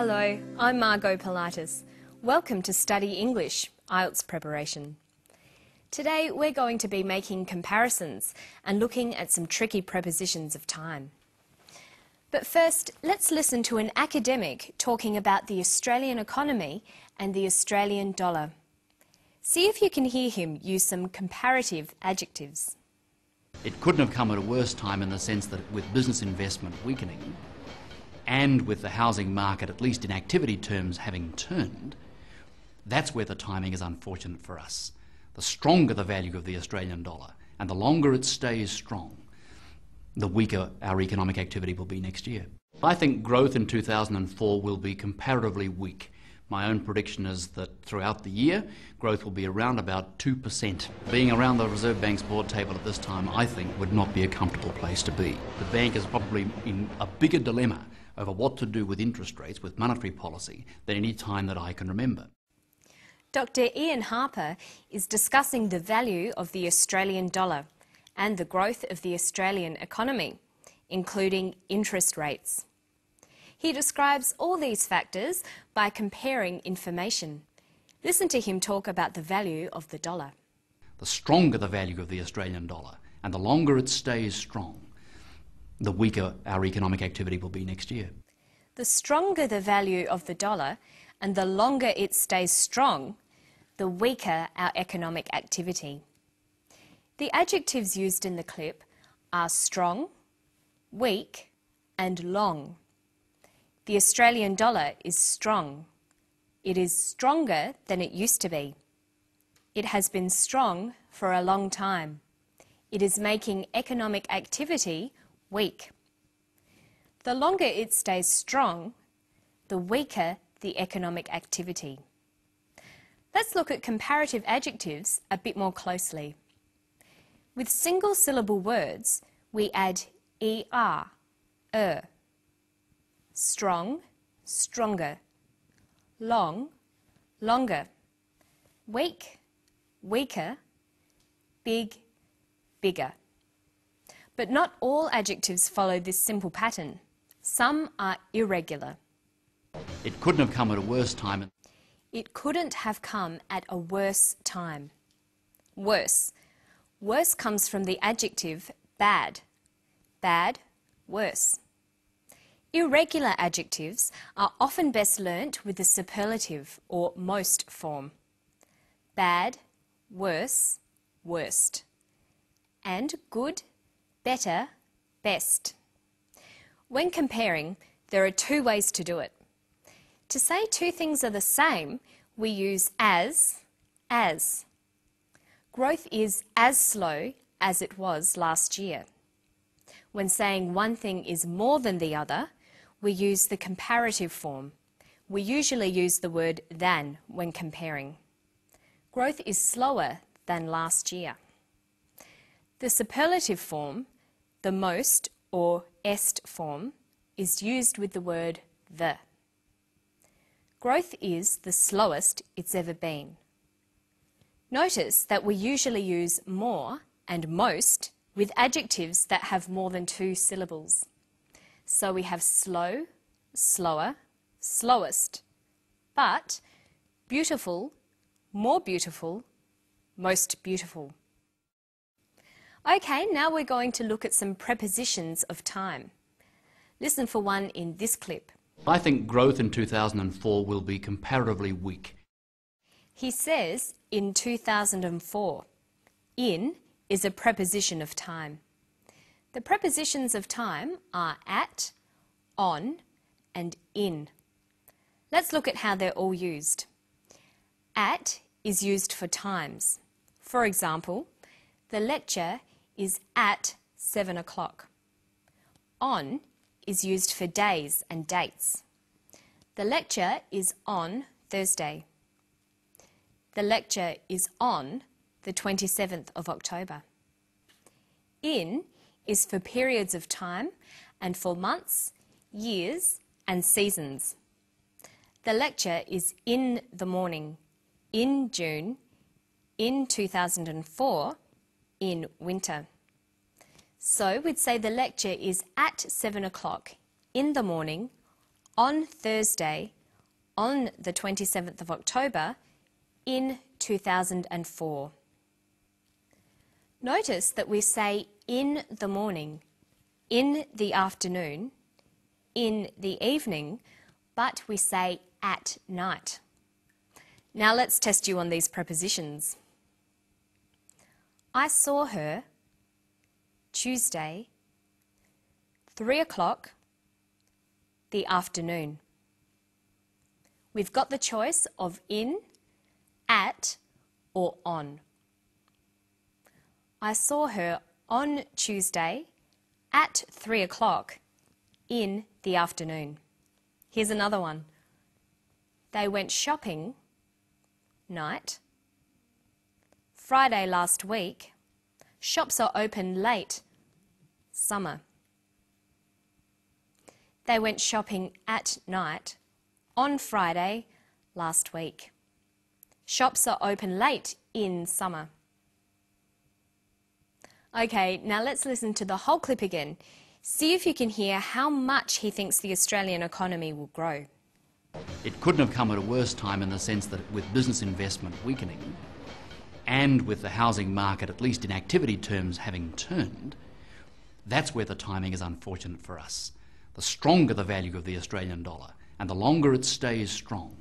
Hello, I'm Margot Politis. Welcome to Study English, IELTS preparation. Today we're going to be making comparisons and looking at some tricky prepositions of time. But first, let's listen to an academic talking about the Australian economy and the Australian dollar. See if you can hear him use some comparative adjectives. It couldn't have come at a worse time in the sense that with business investment weakening and with the housing market, at least in activity terms, having turned, that's where the timing is unfortunate for us. The stronger the value of the Australian dollar and the longer it stays strong, the weaker our economic activity will be next year. I think growth in 2004 will be comparatively weak. My own prediction is that throughout the year, growth will be around about 2%. Being around the Reserve Bank's board table at this time, I think, would not be a comfortable place to be. The bank is probably in a bigger dilemma over what to do with interest rates, with monetary policy, than any time that I can remember. Dr. Ian Harper is discussing the value of the Australian dollar and the growth of the Australian economy, including interest rates. He describes all these factors by comparing information. Listen to him talk about the value of the dollar. The stronger the value of the Australian dollar and the longer it stays strong, the weaker our economic activity will be next year. The stronger the value of the dollar and the longer it stays strong, the weaker our economic activity. The adjectives used in the clip are strong, weak, and long. The Australian dollar is strong. It is stronger than it used to be. It has been strong for a long time. It is making economic activity weak. The longer it stays strong, the weaker the economic activity. Let's look at comparative adjectives a bit more closely. With single-syllable words, we add er. Strong, stronger. Long, longer. Weak, weaker. Big, bigger. But not all adjectives follow this simple pattern. Some are irregular. It couldn't have come at a worse time. It couldn't have come at a worse time. Worse. Worse comes from the adjective bad. Bad, worse. Irregular adjectives are often best learnt with the superlative or most form. Bad, worse, worst. And good, better, best. When comparing, there are two ways to do it. To say two things are the same, we use as. Growth is as slow as it was last year. When saying one thing is more than the other, we use the comparative form. We usually use the word than when comparing. Growth is slower than last year. The superlative form, the most or est form, is used with the word the. Growth is the slowest it's ever been. Notice that we usually use more and most with adjectives that have more than two syllables. So we have slow, slower, slowest, but beautiful, more beautiful, most beautiful. Okay, now we're going to look at some prepositions of time. Listen for one in this clip. I think growth in 2004 will be comparatively weak. He says in 2004. In is a preposition of time. The prepositions of time are at, on, and in. Let's look at how they're all used. At is used for times. For example, the lecture is at 7 o'clock. On is used for days and dates. The lecture is on Thursday. The lecture is on the 27th of October. In is for periods of time and for months, years and seasons. The lecture is in the morning, in June, in 2004, in winter. So we'd say the lecture is at 7 o'clock in the morning on Thursday, on the 27th of October in 2004. Notice that we say in the morning, in the afternoon, in the evening, but we say at night. Now let's test you on these prepositions. I saw her Tuesday, 3 o'clock, the afternoon. We've got the choice of in, at, or on. I saw her on Tuesday at 3 o'clock in the afternoon. Here's another one. They went shopping night. Friday last week. Shops are open late. Summer. They went shopping at night on Friday last week. Shops are open late in summer. Okay, now let's listen to the whole clip again. See if you can hear how much he thinks the Australian economy will grow. It couldn't have come at a worse time in the sense that with business investment weakening and with the housing market, at least in activity terms, having turned, that's where the timing is unfortunate for us. The stronger the value of the Australian dollar and the longer it stays strong,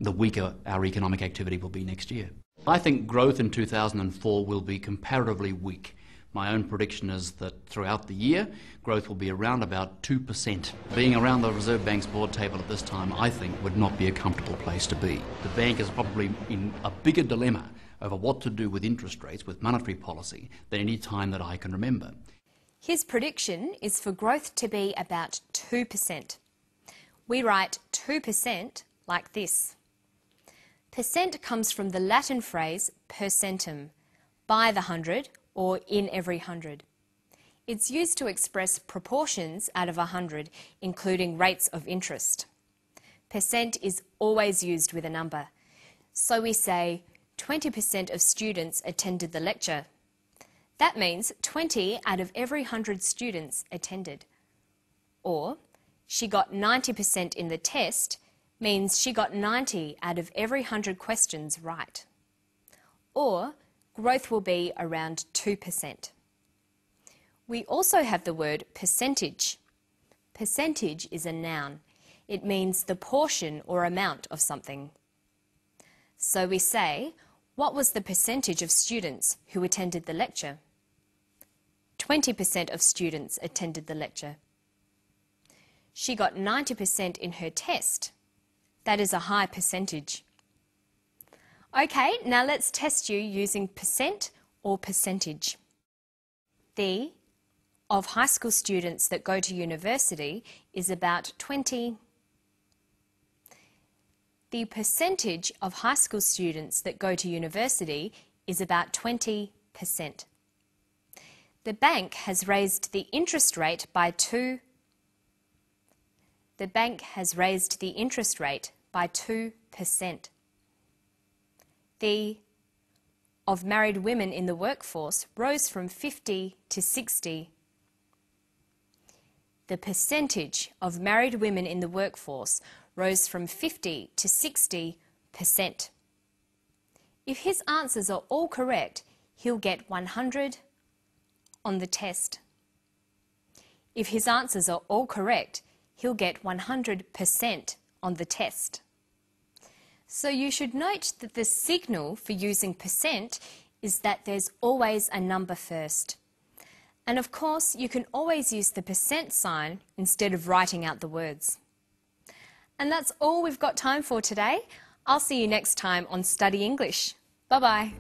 the weaker our economic activity will be next year. I think growth in 2004 will be comparatively weak. My own prediction is that throughout the year, growth will be around about 2%. Being around the Reserve Bank's board table at this time, I think, would not be a comfortable place to be. The bank is probably in a bigger dilemma over what to do with interest rates, with monetary policy, than any time that I can remember. His prediction is for growth to be about 2%. We write 2% like this. Percent comes from the Latin phrase per centum, by the 100 or in every 100. It's used to express proportions out of 100, including rates of interest. Percent is always used with a number. So we say 20% of students attended the lecture. That means 20 out of every 100 students attended. Or she got 90% in the test means she got 90 out of every 100 questions right. Or growth will be around 2%. We also have the word percentage. Percentage is a noun. It means the portion or amount of something. So we say, what was the percentage of students who attended the lecture? 20% of students attended the lecture. She got 90% in her test. That is a high percentage. Okay, now let's test you using percent or percentage. The of high school students that go to university is about 20. The percentage of high school students that go to university is about 20%. The bank has raised the interest rate by 2%. The bank has raised the interest rate by 2%. The of married women in the workforce rose from 50 to 60. The percentage of married women in the workforce rose from 50 to 60%. If his answers are all correct, he'll get 100 on the test. If his answers are all correct, he'll get 100% on the test. So you should note that the signal for using percent is that there's always a number first. And of course, you can always use the percent sign instead of writing out the words. And that's all we've got time for today. I'll see you next time on Study English. Bye-bye.